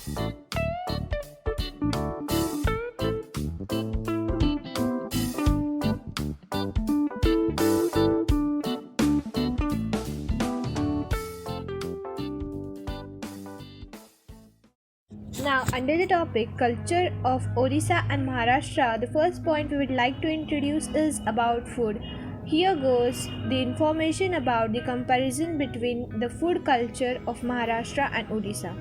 Now, under the topic Culture of Odisha and Maharashtra, the first point we would like to introduce is about food. Here goes the information about the comparison between the food culture of Maharashtra and Odisha.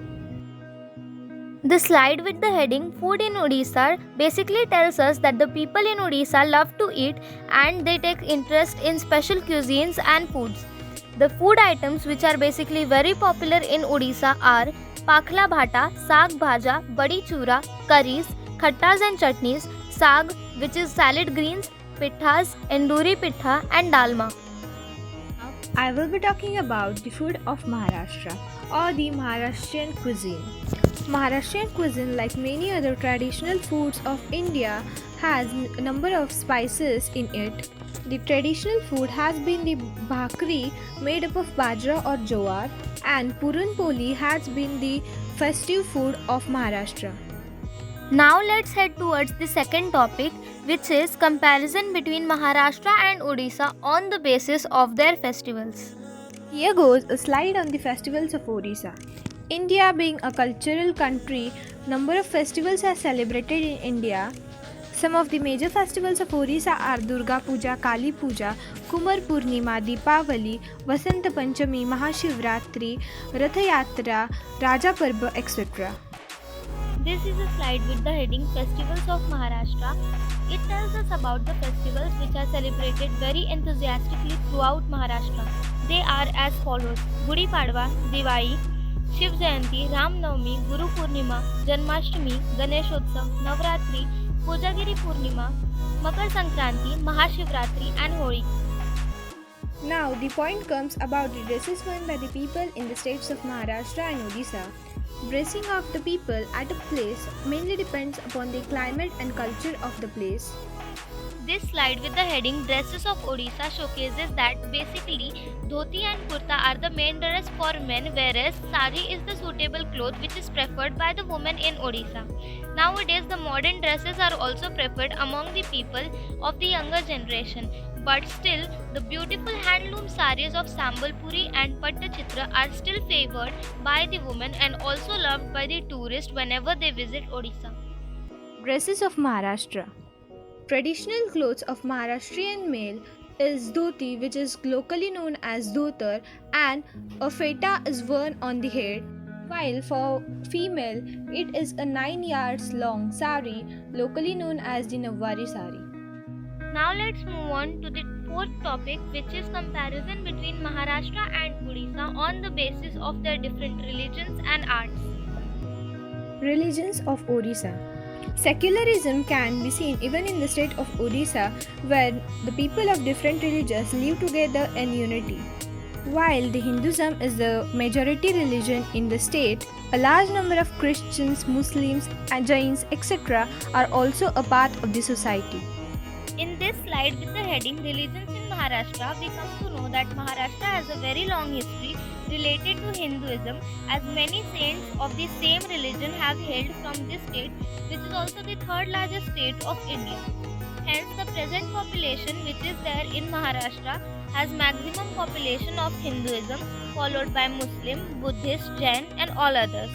The slide with the heading Food in Odisha basically tells us that the people in Odisha love to eat and they take interest in special cuisines and foods. The food items which are basically very popular in Odisha are Pakhla Bhata, Saag Bhaja, Badi Chura, curries, khattas and chutneys, Saag which is salad greens, Pithas, Enduri Pitha and Dalma. I will be talking about the food of Maharashtra or the Maharashtrian cuisine. Maharashtrian cuisine, like many other traditional foods of India, has a number of spices in it. The traditional food has been the bhakri made up of bajra or jowar, and puran poli has been the festive food of Maharashtra. Now let's head towards the second topic, which is comparison between Maharashtra and Odisha on the basis of their festivals. Here goes a slide on the festivals of Odisha. India being a cultural country, number of festivals are celebrated in India. Some of the major festivals of Odisha are Durga Puja, Kali Puja, Kumar Purnima, Deepavali, Vasant Panchami, Mahashivratri, Ratha Yatra, Raja Parba, etc. This is a slide with the heading Festivals of Maharashtra. It tells us about the festivals which are celebrated very enthusiastically throughout Maharashtra. They are as follows: Gudi Padwa, Diwali, Shiv Jayanti, Ram Navami, Guru Purnima, Janmashtami, Ganeshotsav, Navratri, Kojagiri Purnima, Makar Sankranti, Mahashivratri and Holi. Now, the point comes about the dresses worn by the people in the states of Maharashtra and Odisha. Dressing of the people at a place mainly depends upon the climate and culture of the place. This slide with the heading Dresses of Odisha showcases that basically dhoti and kurta are the main dress for men, whereas sari is the suitable cloth which is preferred by the women in Odisha. Nowadays, the modern dresses are also preferred among the people of the younger generation. But still, the beautiful handloom saris of Sambalpuri and Pattachitra are still favored by the women and also loved by the tourists whenever they visit Odisha. Dresses of Maharashtra. Traditional clothes of Maharashtrian male is dhoti, which is locally known as dhotar, and a feta is worn on the head, while for female it is a 9 yards long sari, locally known as the Nawari sari. Now let's move on to the fourth topic, which is comparison between Maharashtra and Odisha on the basis of their different religions and arts. Religions of Odisha. Secularism can be seen even in the state of Odisha, where the people of different religions live together in unity. While the Hinduism is the majority religion in the state, a large number of Christians, Muslims, and Jains, etc., are also a part of the society. In this slide with the heading Religions in Maharashtra, we come to know that Maharashtra has a very long history related to Hinduism, as many saints of the same religion have hailed from this state, which is also the third largest state of India. Hence, the present population which is there in Maharashtra has maximum population of Hinduism, followed by Muslim, Buddhist, Jain and all others.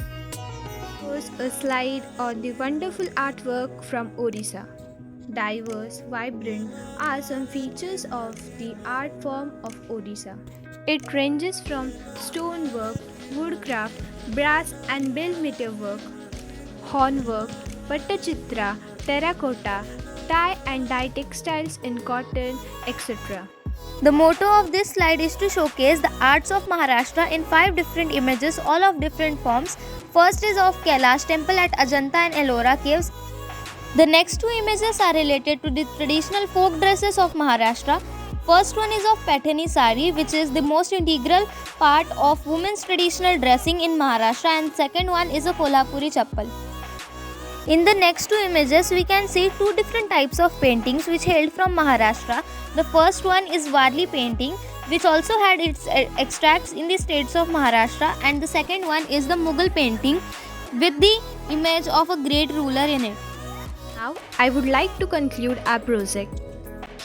Here's a slide on the wonderful artwork from Odisha. Diverse, vibrant are some features of the art form of Odisha. It ranges from stonework, woodcraft, brass and bell metal work, hornwork, pattachitra, terracotta, tie and dye textiles in cotton, etc. The motto of this slide is to showcase the arts of Maharashtra in 5 different images, all of different forms. First is of Kailash temple at Ajanta and Ellora caves. The next 2 images are related to the traditional folk dresses of Maharashtra. First one is of Paithani sari, which is the most integral part of women's traditional dressing in Maharashtra, and second one is a Kolhapuri chappal. In the next 2 images, we can see 2 different types of paintings which hailed from Maharashtra. The first one is Warli painting, which also had its extracts in the states of Maharashtra, and the second one is the Mughal painting, with the image of a great ruler in it. Now, I would like to conclude our project.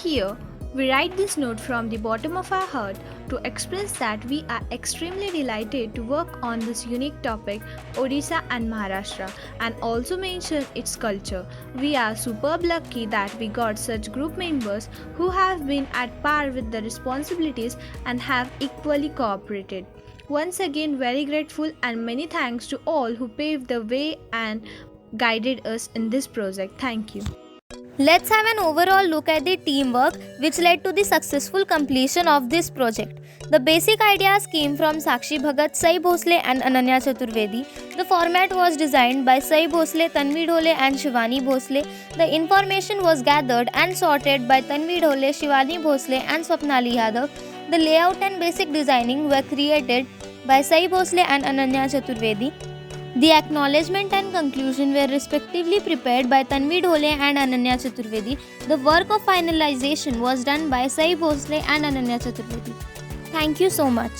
Here, we write this note from the bottom of our heart to express that we are extremely delighted to work on this unique topic, Odisha and Maharashtra, and also mention its culture. We are superb lucky that we got such group members who have been at par with the responsibilities and have equally cooperated. Once again, very grateful and many thanks to all who paved the way and guided us in this project. Thank you. Let's have an overall look at the teamwork which led to the successful completion of this project. The basic ideas came from Sakshi Bhagat, Sai Bhosle and Ananya Chaturvedi. The format was designed by Sai Bhosle, Tanvi Dhole and Shivani Bhosle. The information was gathered and sorted by Tanvi Dhole, Shivani Bhosle and Swapnali Yadav. The layout and basic designing were created by Sai Bhosle and Ananya Chaturvedi. The acknowledgement and conclusion were respectively prepared by Tanvi Dhole and Ananya Chaturvedi. The work of finalization was done by Sai Bhosle and Ananya Chaturvedi. Thank you so much.